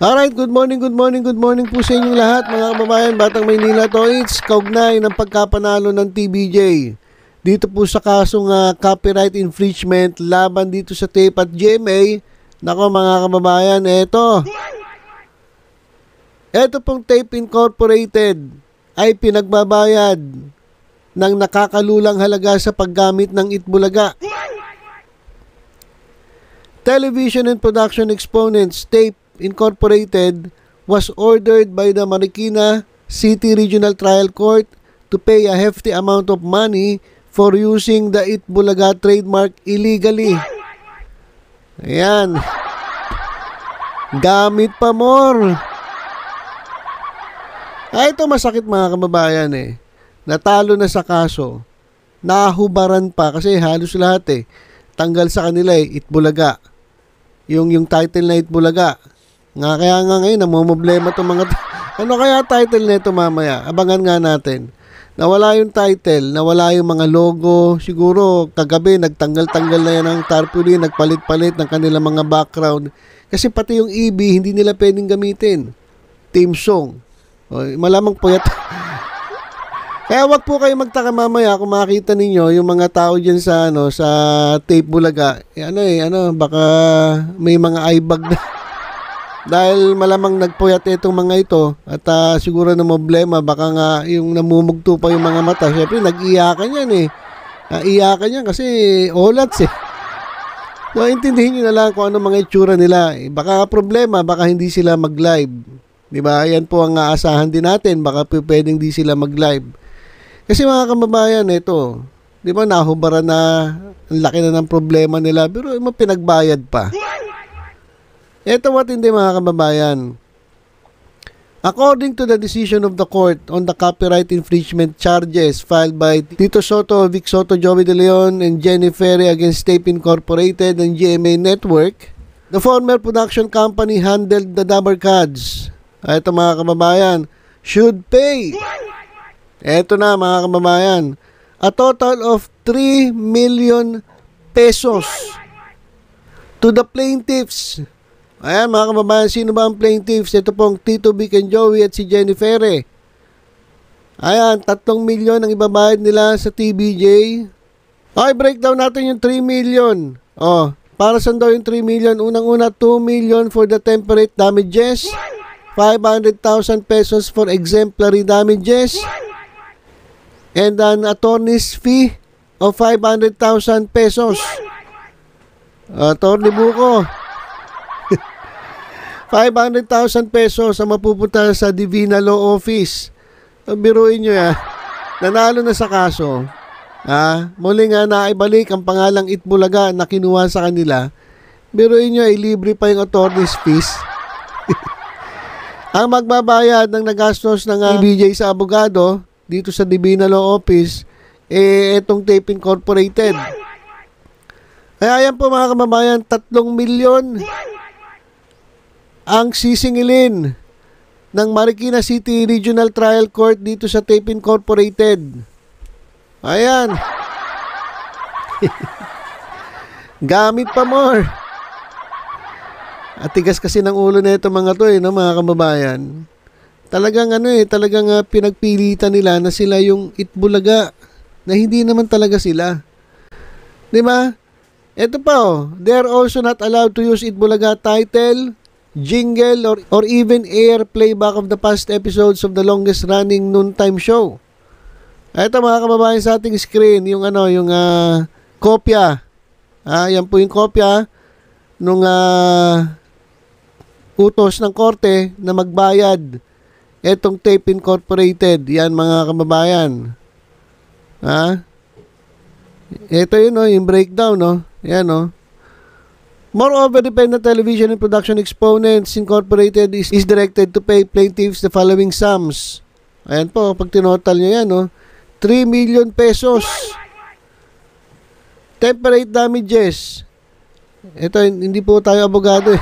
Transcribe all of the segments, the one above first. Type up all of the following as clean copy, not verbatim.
Alright, good morning po sa inyong lahat mga kababayan, Batang Maynila to. It's kaugnay ng pagkapanalo ng TVJ dito po sa kasong copyright infringement laban dito sa tape at GMA. Nako mga kababayan, eto pong Tape Incorporated ay pinagbabayad ng nakakalulang halaga sa paggamit ng Itbulaga. Television and Production Exponents Tape Incorporated was ordered by the Marikina City Regional Trial Court to pay a hefty amount of money for using the Itbulaga trademark illegally. Ayan. Gamit pa more. Ito masakit mga kababayan Natalo na sa kaso. Nahubaran pa kasi halos lahat tanggal sa kanila Itbulaga. Yung title na Itbulaga. Kaya ngayon namomblema itong mga ano kaya title nito mamaya? Abangan nga natin. Nawala yung title, nawala yung mga logo. Siguro kagabi nagtanggal-tanggal na yan ng tarpaulin, nagpalit-palit ng kanilang mga background. Kasi pati yung EB hindi nila pwedeng gamitin. Team song. Malamang puyat. Kaya wag po kayo magtaka mamaya kung makita ninyo yung mga tao diyan sa sa Tape Bulaga. Baka may mga eyebag na. Dahil malamang nagpuyat itong mga ito at siguro na problema baka nga yung namumugto pa yung mga mata. Siyempre nag-iyakan yan Iyakan yan kasi olats So intindihin nyo na lang kung ano mga itsura nila. Baka problema, baka hindi sila mag-live. Diba? Yan po ang aasahan din natin. Baka pwedeng di sila mag-live. Kasi mga kababayan, ito, di ba nahubaran na ang laki na ng problema nila pero pinagbayad pa. Ito what hindi mga kababayan. According to the decision of the court on the copyright infringement charges filed by Tito Soto, Vic Soto, Joey De Leon, and Jenny Ferry against Tape Incorporated and GMA Network, the former production company handled the Dabarkads. Ito mga kababayan, should pay. Ito na mga kababayan, a total of 3 million pesos to the plaintiffs. Ayan mga kababayan, sino ba ang plaintiffs? Ito pong Tito Vic and Joey at si Jenny Ferry. Ayan, 3 milyon ang ibabayad nila sa TVJ. Okay, breakdown natin yung 3 million. Para saan daw yung 3 million? Unang-una, 2 million for the temporary damages, 500,000 pesos for exemplary damages, and an attorney's fee of 500,000 pesos. Attorney Buko. 500,000 pesos ang mapupunta sa Divina Law Office. Biruin nyo nanalo na sa kaso. Muli nga naibalik ang pangalang Itbulaga na kinuha sa kanila. Biruin nyo, libre pa yung attorney's fees. Ang magbabayad ng nagastos ng TVJ sa abogado dito sa Divina Law Office, itong Tape Incorporated. Kaya yan po mga kababayan, 3 milyon ang sisingilin ng Marikina City Regional Trial Court dito sa Tape Incorporated. Ayan. Gamit pa more. At tigas kasi ng ulo na ito mga to mga kababayan. Talagang talagang pinagpilitan nila na sila yung Itbulaga na hindi naman talaga sila. 'Di ba? Ito pa they are also not allowed to use Itbulaga title, jingle, or even air playback of the past episodes of the longest running noontime show. Ito mga kababayan sa ating screen, yung kopya. Yan po yung kopya nung utos ng korte na magbayad etong Tape Incorporated. Yan mga kababayan. Ito yun yung breakdown Yan Moreover, Independent Television and Production Exponents Incorporated is directed to pay plaintiffs the following sums. Ayan po, pag tinotal nyo yan 3 million pesos. Temporary damages. Ito, hindi po tayo abogado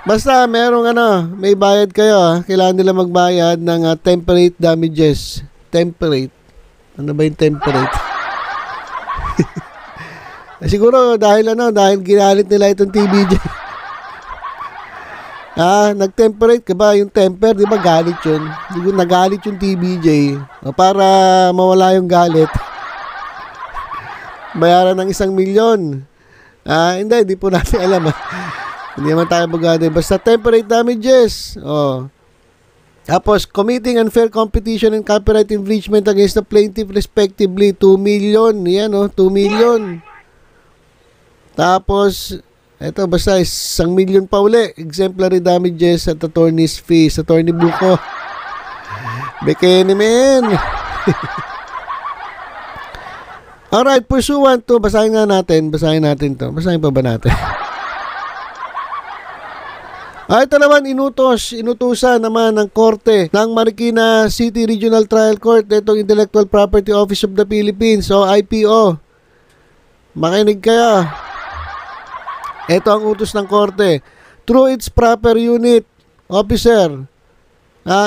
Basta merong may bayad kayo kailangan nila magbayad ng temporary damages. Temporary. Ano ba yung temporary? Siguro dahil dahil ginalit nila itong TVJ. Nag-temperate ka ba? Yung temper, di ba galit yun? Nagalit yung TBJ. Para mawala yung galit, bayaran ng 1,000,000. Hindi po natin alam. Hindi naman tayo abogado. Basta temperate damages. Tapos, committing unfair competition and copyright infringement against the plaintiff respectively, 2 million. Yan, 2 million. Tapos, eto basta 1,000,000 pa uli. Exemplary damages at attorney's fees. Attorney Buko. Bekene, men. Alright, pursuant to, basahin natin to. Basahin pa ba natin? Ito naman, inutusan naman ng korte ng Marikina City Regional Trial Court, itong Intellectual Property Office of the Philippines o IPO. Makinig kayo. Ito ang utos ng korte. Through its proper unit, officer,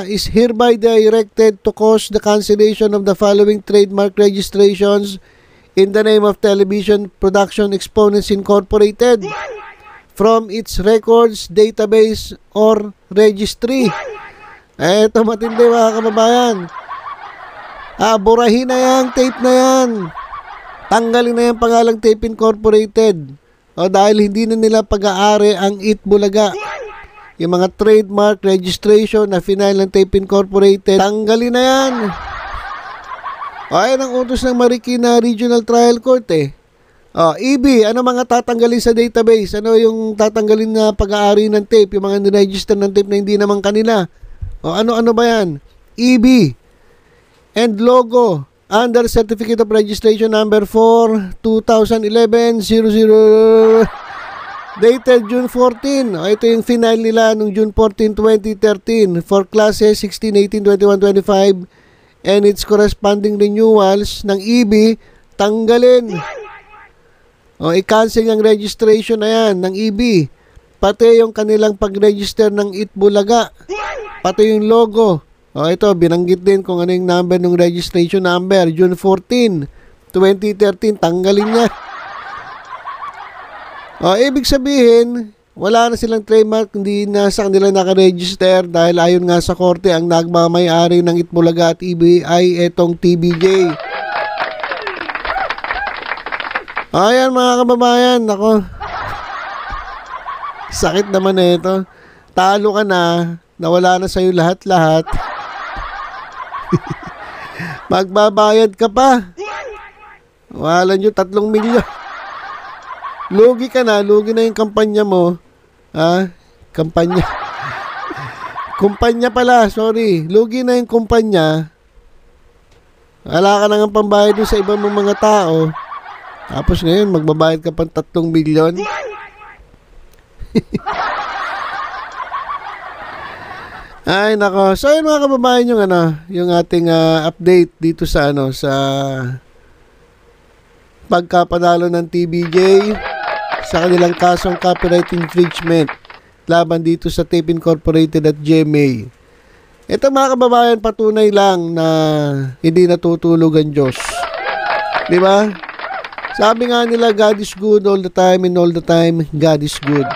is hereby directed to cause the cancellation of the following trademark registrations in the name of Television Production Exponents Incorporated from its records, database, or registry. Ito matindi mga kababayan. Burahin na yan, tape na yan. Tanggalin na yan pangalang Tape Incorporated. Dahil hindi na nila pag-aari ang It Bulaga. Yung mga trademark registration na final ng Tape Incorporated, tanggalin na yan. Ayan ang utos ng Marikina Regional Trial Court EB, ano mga tatanggalin sa database? Ano yung tatanggalin na pag-aari ng tape? Yung mga niregister ng tape na hindi naman kanila. Ano ba yan? EB and logo under Certificate of Registration number 4 2011-00 dated June 14. Ito yung final nila nung June 14, 2013 for classes 16, 18, 21, 25 and its corresponding renewals ng EB, tanggalin. I-cancel ang registration na yan ng EB. Pati yung kanilang pag-register ng It Bulaga. Pati yung logo. Ito, binanggit din kung ano yung number ng registration number. June 14, 2013, tanggalin niya. Ibig sabihin, wala na silang trademark, hindi na sa kanila nakaregister dahil ayon nga sa korte, ang nagmamay-ari ng It Bulaga at EB ay etong TBJ. Ayan mga kababayan, ako. Sakit naman na ito. Talo ka na, nawala na sa'yo lahat-lahat. Magbabayad ka pa. Wala nyo 3 milyon. Lugi ka na, lugi na yung kampanya mo. Kampanya. Kumpanya pala, sorry. Lugi na yung kumpanya. Wala ka na nga pambayad sa ibang mga tao. Tapos ngayon, magbabayad ka pang 3 milyon. Ay, nako. So, yun mga kababayan yung ating update dito sa sa pagkapanalo ng TBJ sa kanilang kasong copyright infringement laban dito sa Tape Incorporated at GMA. Ito mga kababayan, patunay lang na hindi natutulog ang Diyos. Di ba? Sabi nga nila, God is good all the time and all the time, God is good.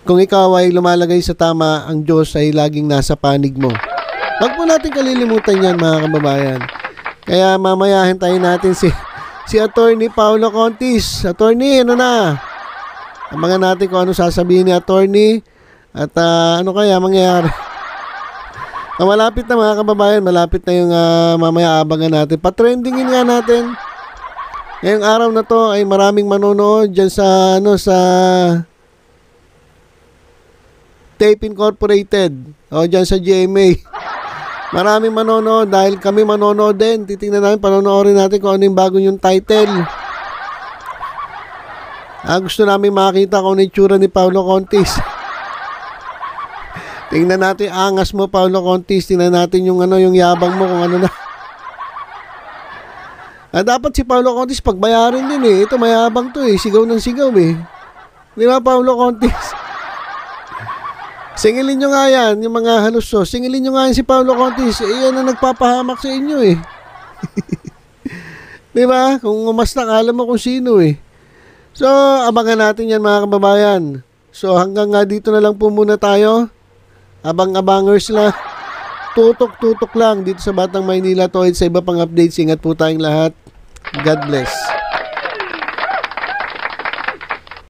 Kung ikaw ay lumalagay sa tama, ang Diyos ay laging nasa panig mo. Huwag po natin kalilimutan yan mga kababayan. Kaya mamaya hintayin natin si Attorney Paulo Contis. Attorney, ano na? Abangan natin kung ano sasabihin ni Attorney at ano kaya mangyayari. Malapit na mga kababayan, malapit na yung mamaya abangan natin. Patrendingin nga natin. Ngayong araw na to ay maraming manonood dyan sa sa Tape Incorporated o dyan sa GMA. Maraming manonood dahil kami manonood din. Titingnan namin, panonoorin natin kung ano yung bago yung title. Gusto namin makita kung ano yung tsura ni Paulo Contis. Tingnan natin angas mo, Paulo Contis. Tingnan natin yung yung yabang mo kung ano na. Dapat si Paulo Contis pagbayarin din Ito mayabang to sigaw ng sigaw Di ba, Paulo Contis? Singilin nyo nga yan, yung mga haluso. Singilin nyo nga yan si Paulo Contis. Yan ang nagpapahamak sa inyo Di ba? Kung umasta, alam mo kung sino So, abangan natin yan mga kababayan. So, hanggang nga dito na lang po muna tayo. Abang-abangers lang. Tutok-tutok lang dito sa Batang Maynila Toid sa iba pang updates. Ingat po tayong lahat. God bless.